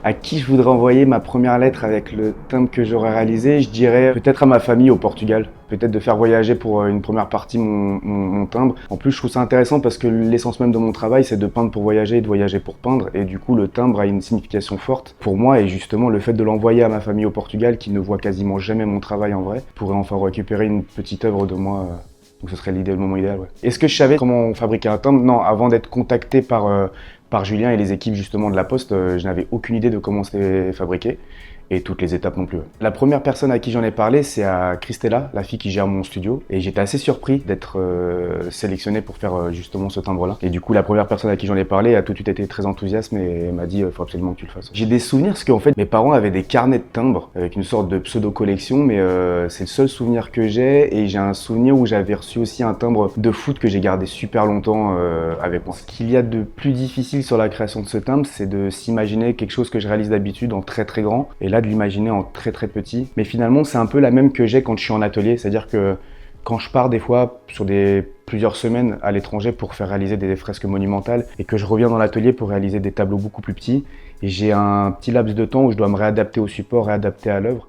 À qui je voudrais envoyer ma première lettre avec le timbre que j'aurais réalisé? Je dirais peut-être à ma famille au Portugal. Peut-être de faire voyager pour une première partie mon timbre. En plus, je trouve ça intéressant parce que l'essence même de mon travail, c'est de peindre pour voyager et de voyager pour peindre. Et du coup, le timbre a une signification forte pour moi. Et justement, le fait de l'envoyer à ma famille au Portugal, qui ne voit quasiment jamais mon travail en vrai, pourrait enfin récupérer une petite œuvre de moi. Donc ce serait le moment idéal. Ouais. Est-ce que je savais comment on fabriquait un timbre? Non, avant d'être contacté par Julien et les équipes justement de la Poste, je n'avais aucune idée de comment c'était fabriqué et toutes les étapes non plus. La première personne à qui j'en ai parlé, c'est à Christella, la fille qui gère mon studio. Et j'étais assez surpris d'être sélectionné pour faire justement ce timbre-là. Et du coup, la première personne à qui j'en ai parlé a tout de suite été très enthousiaste et m'a dit faut absolument que tu le fasses. J'ai des souvenirs parce qu'en fait, mes parents avaient des carnets de timbres avec une sorte de pseudo-collection, mais c'est le seul souvenir que j'ai. Et j'ai un souvenir où j'avais reçu aussi un timbre de foot que j'ai gardé super longtemps avec moi. Ce qu'il y a de plus difficile sur la création de ce timbre, c'est de s'imaginer quelque chose que je réalise d'habitude en très très grand. Et là, de l'imaginer en très très petit. Mais finalement, c'est un peu la même que j'ai quand je suis en atelier. C'est-à-dire que quand je pars des fois sur plusieurs semaines à l'étranger pour faire réaliser des fresques monumentales et que je reviens dans l'atelier pour réaliser des tableaux beaucoup plus petits, et j'ai un petit laps de temps où je dois me réadapter au support, réadapter à l'œuvre.